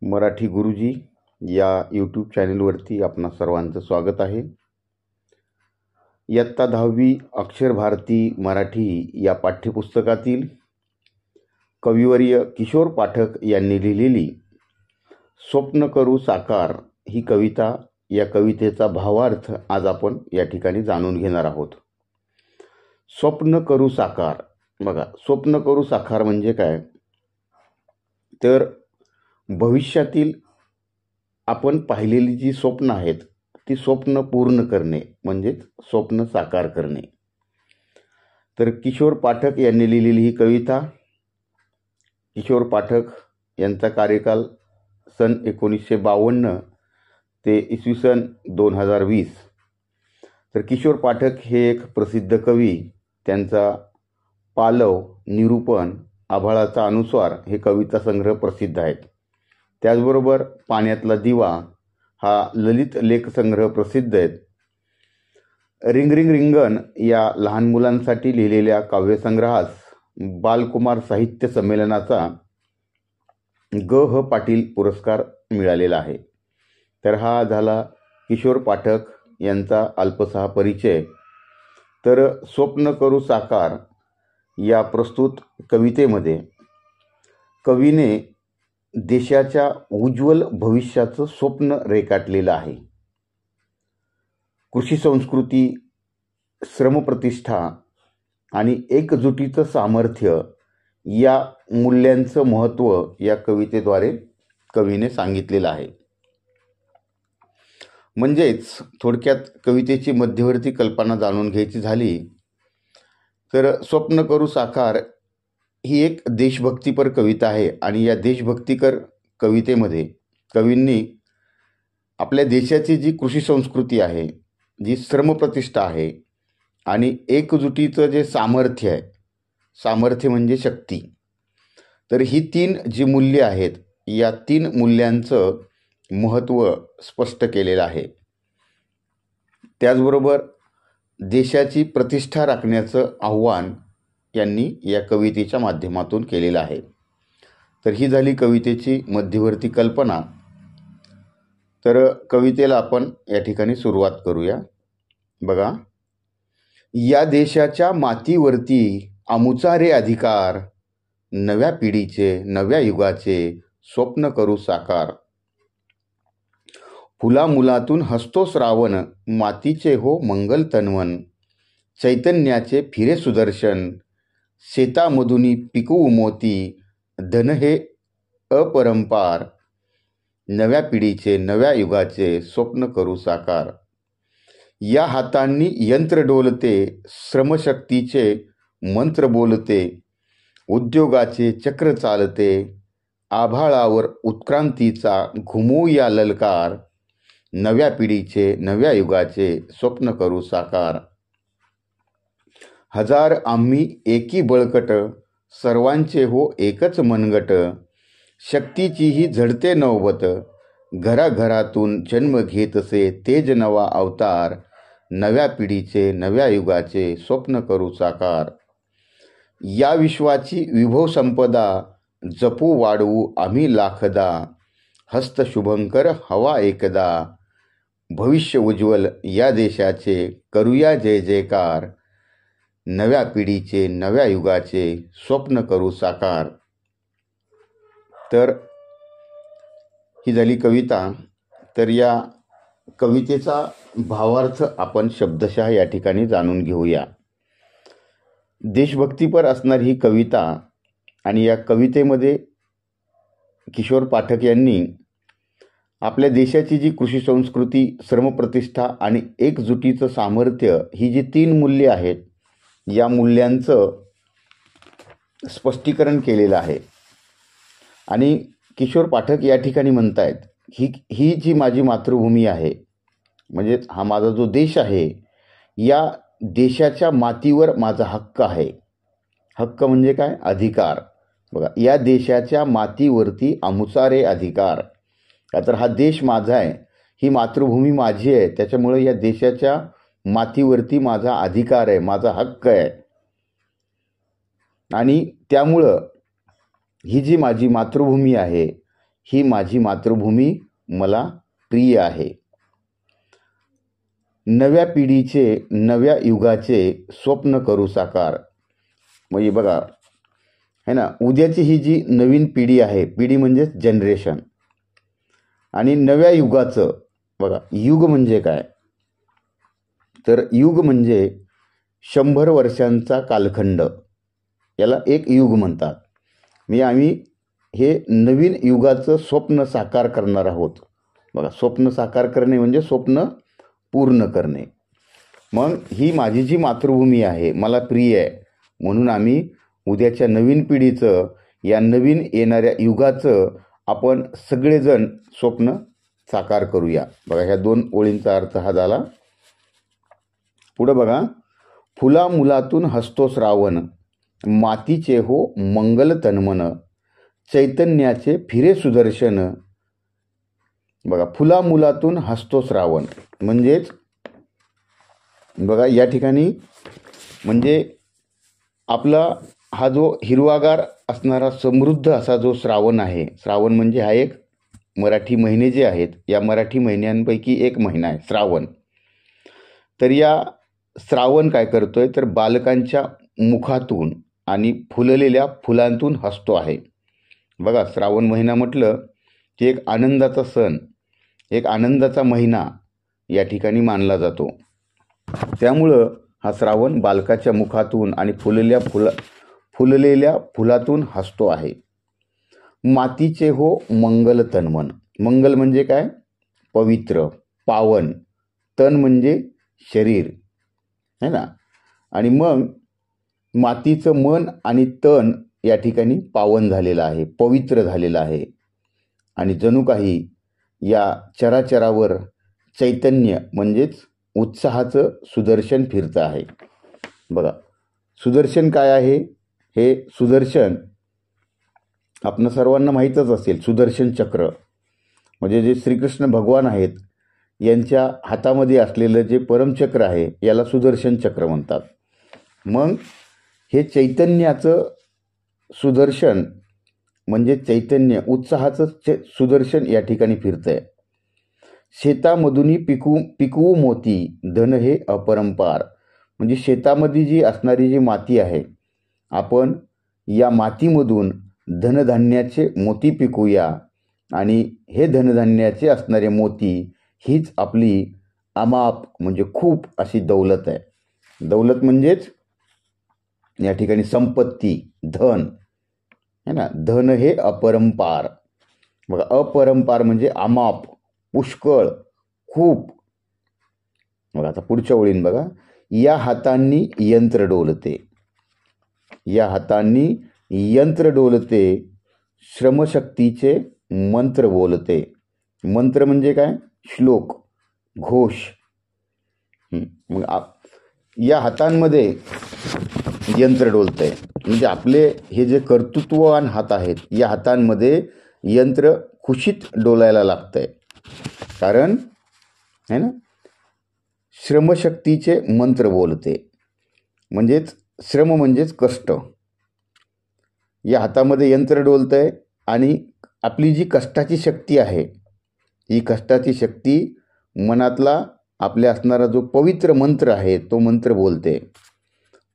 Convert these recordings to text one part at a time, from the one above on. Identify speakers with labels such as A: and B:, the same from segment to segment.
A: मराठी गुरुजी या यूट्यूब चॅनलवरती आपणा सर्वांचं स्वागत आहे. इयत्ता 10वी अक्षर भारती मराठी या पाठ्यपुस्तकातील कविवर्य किशोर पाठक यांनी लिहिलेली स्वप्न करू साकार ही कविता, या कवितेचा भावार्थ आज आपण या ठिकाणी जाणून घेणार आहोत. स्वप्न करू साकार. बघा, स्वप्न करू साकार म्हणजे काय, तर भविष्यातील आपण पाहिलेली जी स्वप्न आहेत ती स्वप्न पूर्ण करणे म्हणजेच स्वप्न साकार करणे. तर किशोर पाठक यांनी लिहिलेली ही कविता. किशोर पाठक यांचा कार्यकाल सन 1952 ते इसवी सन 2020. तर किशोर पाठक हे एक प्रसिद्ध कवी. त्यांचा पालव, निरूपण, आभाळाचा अनुस्वार हे कविता संग्रह प्रसिद्ध आहेत. त्याचबरोबर पाण्यातला दिवा हा ललित लेख संग्रह प्रसिद्ध आहेत. रिंग रिंग रिंगण या लहान मुलांसाठी लिहिलेल्या काव्यसंग्रहास बालकुमार साहित्य संमेलनाचा ग ह पाटील पुरस्कार मिळालेला आहे. तर हा झाला किशोर पाठक यांचा अल्पसा परिचय. तर स्वप्न करू साकार या प्रस्तुत कवितेमध्ये कवीने देशाच्या उज्ज्वल भविष्याचं स्वप्न रेखाटलेलं आहे. कृषी संस्कृती, श्रमप्रतिष्ठा आणि एकजुटीचं सामर्थ्य या मूल्यांचं महत्त्व या कवितेद्वारे कवीने सांगितलेलं आहे. म्हणजेच थोडक्यात कवितेची मध्यवर्ती कल्पना जाणून घ्यायची झाली तर स्वप्न करू साकार ही एक देशभक्तीपर कविता आहे. आणि या देशभक्तीपर कवितेमध्ये कवींनी आपल्या देशाची जी कृषी संस्कृती आहे, जी श्रमप्रतिष्ठा आहे आणि एकजुटीचं जे सामर्थ्य आहे, सामर्थ्य म्हणजे शक्ती, तर ही तीन जी मूल्ये आहेत या तीन मूल्यांचं महत्त्व स्पष्ट केलेलं आहे. त्याचबरोबर देशाची प्रतिष्ठा राखण्याचं आव्हान यांनी या कवितेच्या माध्यमातून केलेलं आहे. तर ही झाली कवितेची मध्यवर्ती कल्पना. तर कवितेला आपण या ठिकाणी सुरुवात करूया. बघा, या देशाच्या मातीवरती आमुचा रे अधिकार, नव्या पिढीचे नव्या युगाचे स्वप्न करू साकार. फुलामुलातून हसतो श्रावण, मातीचे हो मंगल तनवन, चैतन्याचे फिरे सुदर्शन, शेतामधुनी पिकवू मोती, धन हे अपरंपार, नव्या पिढीचे नव्या युगाचे स्वप्न करू साकार. या हातांनी यंत्र डोलते, श्रमशक्तीचे मंत्र बोलते, उद्योगाचे चक्र चालते, आभाळावर उत्क्रांतीचा घुमवूया ललकार, नव्या पिढीचे नव्या युगाचे स्वप्न करू साकार. हजार आम्ही एकी बळकट, सर्वांचे हो एकच मनगट, शक्तीची ही झडते नवबत, घराघरातून जन्म घेतसे तेज नवा अवतार, नव्या पिढीचे नव्या युगाचे स्वप्न करू साकार. या विश्वाची विभव संपदा, जपू वाढवू आम्ही लाखदा, हस्त शुभंकर हवा एकदा, भविष्य उज्ज्वल या देशाचे करूया जय जयकार, नव्या पिढीचे नव्या युगाचे स्वप्न करू साकार. तर ही झाली कविता. तर या कवितेचा भावार्थ आपण शब्दशः या ठिकाणी जाणून घेऊया. देशभक्तीपर असणारी ही कविता आणि या कवितेमध्ये किशोर पाठक यांनी आपल्या देशाची जी कृषी संस्कृती, श्रमप्रतिष्ठा आणि एकजुटीचं सामर्थ्य ही जी तीन मूल्ये आहेत या मूल्यांचं स्पष्टीकरण केलेलं आहे. आणि किशोर पाठक या ठिकाणी म्हणतायत ही जी माझी मातृभूमी आहे, म्हणजे हा माझा जो देश आहे, या देशाच्या मातीवर माझा हक्क आहे. हक्क म्हणजे काय? अधिकार. बघा, या देशाच्या मातीवरती आमुचा रे अधिकार. तर हा देश माझा आहे, ही मातृभूमी माझी आहे, त्याच्यामुळे या देशाच्या मातीवरती माझा अधिकार आहे, माझा हक्क आहे. आणि त्यामुळं ही जी माझी मातृभूमी आहे ही माझी मातृभूमी मला प्रिय आहे. नव्या पिढीचे नव्या युगाचे स्वप्न करू साकार. म्हणजे बघा है ना, उद्याची ही जी नवीन पिढी आहे, पिढी म्हणजेच जनरेशन, आणि नव्या युगाचं बघा, युग म्हणजे काय, तर युग म्हणजे 100 वर्षांचा कालखंड, याला एक युग म्हणतात. म्हणजे आम्ही हे नवीन युगाचं स्वप्न साकार करणार आहोत. बघा, स्वप्न साकार करणे म्हणजे स्वप्न पूर्ण करणे. मग ही माझी जी मातृभूमी आहे मला प्रिय आहे, म्हणून आम्ही उद्याच्या नवीन पिढीचं, या नवीन येणाऱ्या युगाचं आपण सगळेजण स्वप्न साकार करूया. बघा, ह्या 2 ओळींचा अर्थ हा झाला. पुढं बघा, फुला मुलातून हसतो श्रावण, मातीचे हो मंगल तन्मन, चैतन्याचे फिरे सुदर्शन. बघा, फुला मुलातून हसतो श्रावण म्हणजेच बघा या ठिकाणी म्हणजे आपला हा जो हिरवागार असणारा समृद्ध असा जो श्रावण आहे, श्रावण म्हणजे हा एक मराठी महिने जे आहेत, या मराठी महिन्यांपैकी एक महिना आहे श्रावण. तर या श्रावण काय करतोय, तर बालकांच्या मुखातून आणि फुललेल्या फुलांतून हसतो आहे. बघा, श्रावण महिना म्हटलं की एक आनंदाचा सण, एक आनंदाचा महिना या ठिकाणी मानला जातो. त्यामुळं हा श्रावण बालकाच्या मुखातून आणि फुललेल्या फुलातून हसतो आहे. मातीचे हो मंगल तन्मन. मंगल म्हणजे काय, पवित्र, पावन. तन म्हणजे शरीर, है ना. आणि मग मातीचं मन आणि तन या ठिकाणी पावन झालेलं आहे, पवित्र झालेलं आहे. आणि जणू काही या चराचरावर चैतन्य म्हणजेच उत्साहाचं सुदर्शन फिरतं आहे. बघा, सुदर्शन काय आहे, हे सुदर्शन आपणा सर्वांना माहीतच असेल. सुदर्शन चक्र म्हणजे जे श्रीकृष्ण भगवान आहेत यांच्या हातामध्ये असलेलं जे परमचक्र आहे, याला सुदर्शन चक्र म्हणतात. मग हे चैतन्याचं सुदर्शन म्हणजे चैतन्य, उत्साहाचं सुदर्शन या ठिकाणी फिरतंय. शेतामधूनही पिकवू मोती, धन हे अपरंपार. म्हणजे शेतामध्ये जी असणारी जी माती आहे, आपण या मातीमधून धनधान्याचे मोती पिकूया, आणि हे धनधान्याचे असणारे मोती हीच आपली अमाप म्हणजे खूप अशी दौलत आहे. दौलत म्हणजेच या ठिकाणी संपत्ती, धन, है ना. धन हे अपरंपार. बघा, अपरंपार म्हणजे अमाप, पुष्कळ, खूप. बघा, आता पुढच्या ओळीन बघा, या हातांनी यंत्र डोलते. या हातांनी यंत्र डोलते, श्रमशक्तीचे मंत्र बोलते. मंत्र म्हणजे काय, श्लोक, घोष. मग या हातांमध्ये यंत्र डोलतंय म्हणजे आपले हे जे कर्तृत्ववान हात आहेत, या हातांमध्ये यंत्र खुशीत डोलायला लागतंय. कारण है ना, श्रमशक्तीचे मंत्र बोलते. म्हणजेच श्रम म्हणजेच कष्ट. या हातामध्ये यंत्र डोलतंय आणि आपली जी कष्टाची शक्ती आहे, ही कष्टाची शक्ती मनातला आपल्या असणारा जो पवित्र मंत्र आहे, तो मंत्र बोलते.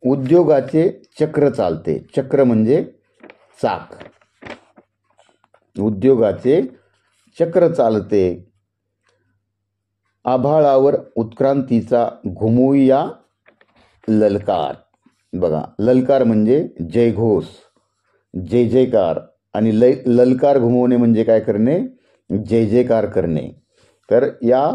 A: उद्योगाचे चक्र चालते. चक्र म्हणजे चाक. उद्योगाचे चक्र चालते. आभाळावर उत्क्रांतीचा घुमूया ललकार. बघा, ललकार म्हणजे जयघोष, जय जयकार. आणि ललकार घुमवणे म्हणजे काय करणे, जय जयकार करणे. तर या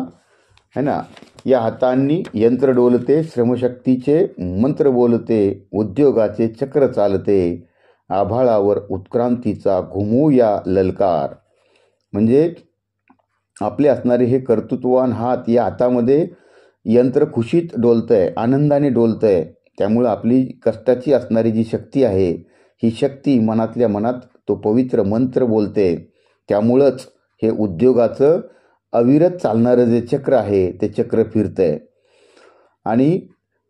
A: है ना, या हातांनी यंत्र डोलते, श्रमशक्तीचे मंत्र बोलते, उद्योगाचे चक्र चालते, आभाळावर उत्क्रांतीचा घुमूया ललकार. म्हणजे आपले असणारे हे कर्तृत्ववान हात, या हातामध्ये यंत्र खुशीत डोलतंय, आनंदाने डोलतंय. त्यामुळं आपली कष्टाची असणारी जी शक्ती आहे, ही शक्ती मनातल्या मनात तो पवित्र मंत्र बोलते. त्यामुळंच हे उद्योगाचं अविरत चालणारं जे चक्र आहे, ते चक्र फिरतंय. आणि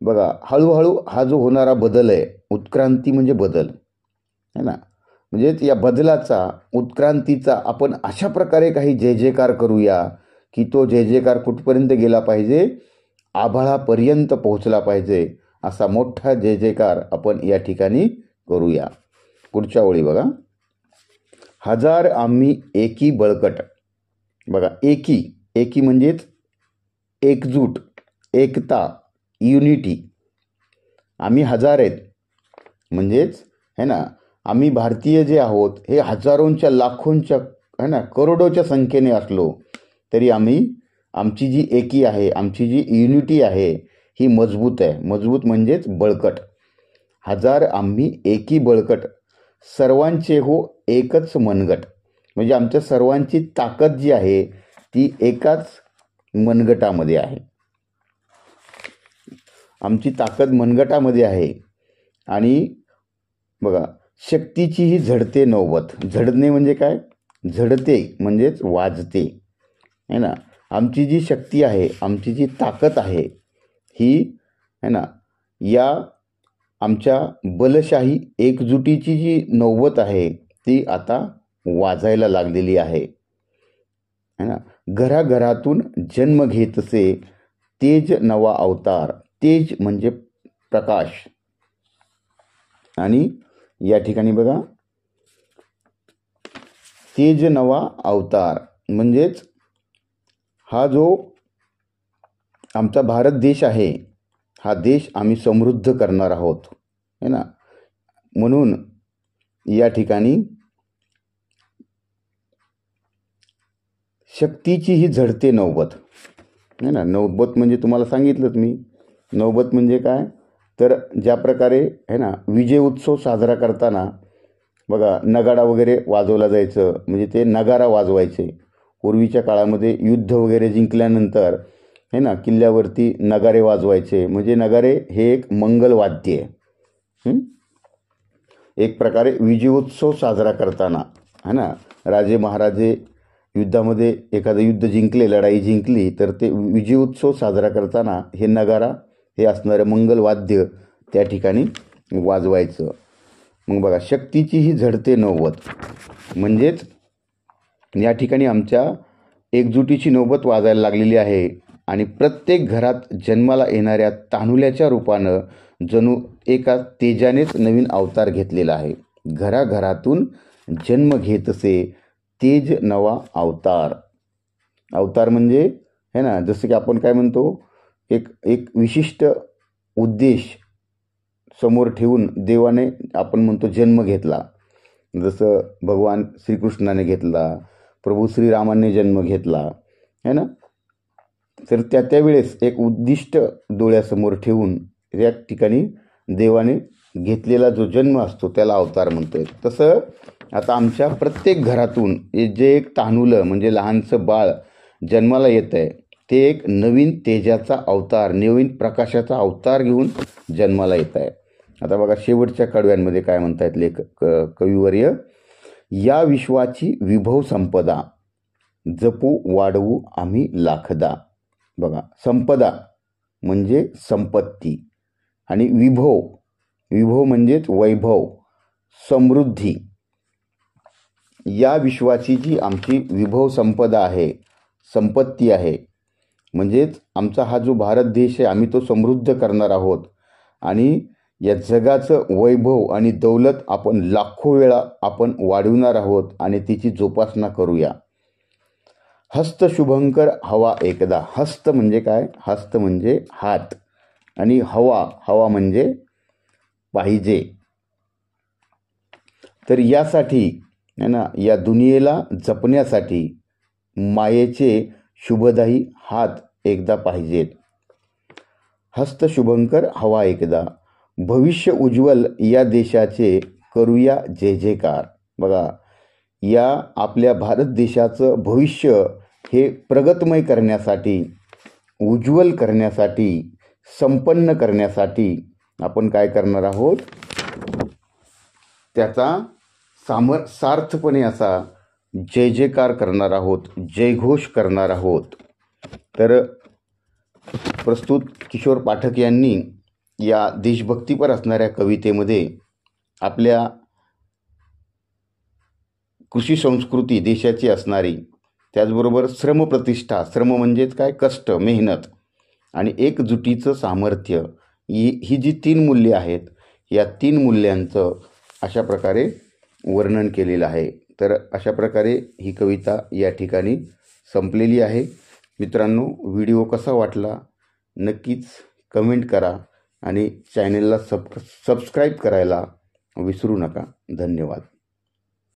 A: बघा, हळूहळू हा जो होणारा बदल आहे, उत्क्रांती म्हणजे बदल, है ना. म्हणजेच या बदलाचा, उत्क्रांतीचा आपण अशा प्रकारे काही जय जयकार करूया की तो जय जयकार कुठपर्यंत गेला पाहिजे, आभाळापर्यंत पोहोचला पाहिजे. असा मोठा जय जयकार आपण या ठिकाणी करूया. पुढच्या ओळी बघा. हजार आम्ही एकी बळकट. बघा, एकी, एकी म्हणजेच एकजूट, एकता, युनिटी. आम्ही हजार आहेत म्हणजेच है ना, आम्ही भारतीय जे आहोत हे हजारोंच्या, लाखोंच्या, है ना, करोडोच्या संख्येने असलो तरी आमची जी एकी आहे, आमची जी युनिटी आहे ही मजबूत आहे. मजबूत म्हणजेच बळकट. हजार आम्ही एकी बळकट, सर्वांचे हो एकच मनगट. म्हणजे आमच्या सर्वांची ताकद जी आहे ती एकाच मनगटामध्ये आहे. आमची ताकद मनगटामध्ये आहे. आणि बघा, शक्तीचीही झडते नौबत. झडणे म्हणजे काय? झडते म्हणजेच वाजते, है ना. आमची जी शक्ती आहे, आमची जी ताकद आहे ही, है ना, या आमच्या बलशाही एकजुटीची जी नौबत आहे ती आता वाजायला लागलेली आहे, है ना. घराघरातून जन्म घेतसे तेज नवा अवतार. तेज म्हणजे प्रकाश. आणि या ठिकाणी बघा, तेज नवा अवतार म्हणजेच हा जो आमचा भारत देश आहे, हा देश आम्ही समृद्ध करणार आहोत, है ना. म्हणून या ठिकाणी शक्तीची ही झडते नौबत, है ना. नौबत म्हणजे तुम्हाला सांगितलंच मी. नौबत म्हणजे काय? तर ज्या प्रकारे, है ना, विजय उत्सव साजरा करताना बघा नगाडा वगैरे वाजवला जायचं, म्हणजे ते नगारा वाजवायचे. पूर्वीच्या काळामध्ये युद्ध वगैरे जिंकल्यानंतर, है ना, किल्ल्यावरती नगारे वाजवायचे. म्हणजे नगारे हे एक मंगलवाद्य आहे. एक प्रकारे विजयोत्सव साजरा करताना, है ना, राजे महाराजे युद्धामध्ये एखादं युद्ध जिंकले, लढाई जिंकली, तर ते विजयोत्सव साजरा करताना हे नगारा, हे असणारं मंगलवाद्य त्या ठिकाणी वाजवायचं. मग बघा, शक्तीची ही झडते नौबत म्हणजेच या ठिकाणी आमच्या एकजुटीची नौबत वाजायला लागलेली आहे. आणि प्रत्येक घरात जन्माला येणाऱ्या तान्हुल्याच्या रूपानं जणू एका तेजानेच नवीन अवतार घेतलेला आहे. घराघरातून जन्म घेतसे तेज नवा अवतार. अवतार म्हणजे, है ना, जसं की आपण काय म्हणतो, एक विशिष्ट उद्देश समोर ठेवून देवाने, आपण म्हणतो, जन्म घेतला. जसं भगवान श्रीकृष्णाने घेतला, प्रभू श्रीरामाने जन्म घेतला, है ना. तर त्यावेळेस एक उद्दिष्ट डोळ्यासमोर ठेवून या ठिकाणी देवाने घेतलेला जो जन्म असतो त्याला अवतार म्हणतोय. तसं आता आमच्या प्रत्येक घरातून जे एक तान्हुलं म्हणजे लहानसं बाळ जन्माला येतं आहे, ते एक नवीन तेजाचा अवतार, नवीन प्रकाशाचा अवतार घेऊन जन्माला येत आहे. आता बघा, शेवटच्या कडव्यांमध्ये काय म्हणतायत कविवर्य. या विश्वाची विभव संपदा जपू वाढवू आम्ही लाखदा. बघा, संपदा म्हणजे संपत्ती, आणि विभव, विभव म्हणजेच वैभव, समृद्धी. या विश्वाची जी आमची विभव संपदा आहे, संपत्ती आहे, म्हणजेच आमचा हा जो भारत देश आहे आम्ही तो समृद्ध करणार आहोत. आणि या जगाचं वैभव आणि दौलत आपण लाखो वेळा आपण वाढवणार आहोत आणि तिची जोपासना करूया. हस्त शुभंकर हवा एकदा. हस्त म्हणजे काय? हस्त म्हणजे हात, आणि हवा, हवा म्हणजे पाहिजे. तर यासाठी, है ना, या दुनियेला जपण्यासाठी मायेचे शुभदायी हात एकदा पाहिजेत. हस्त शुभंकर हवा एकदा. भविष्य उज्ज्वल या देशाचे करूया जय जयकार. बघा, या आपल्या भारत देशाचं भविष्य हे प्रगतमय करण्यासाठी, उज्ज्वल करण्यासाठी, संपन्न करण्यासाठी आपण काय करणार आहोत? त्याचा सार्थपणे असा जय जयकार करणार आहोत, जयघोष करणार आहोत. तर प्रस्तुत किशोर पाठक यांनी या देशभक्तीपर असणाऱ्या कवितेमध्ये आपल्या कृषी संस्कृती देशाची असणारी, त्याचबरोबर श्रमप्रतिष्ठा, श्रम म्हणजेच काय, कष्ट, मेहनत आणि एकजुटीचं सामर्थ्य, ही जी 3 मूल्ये आहेत, या 3 मूल्यांचं अशा प्रकारे वर्णन केलेलं आहे. तर अशा प्रकारे ही कविता या ठिकाणी संपलेली आहे. मित्रांनो, व्हिडिओ कसा वाटला नक्कीच कमेंट करा आणि चॅनेलला सबस्क्राईब करायला विसरू नका. धन्यवाद.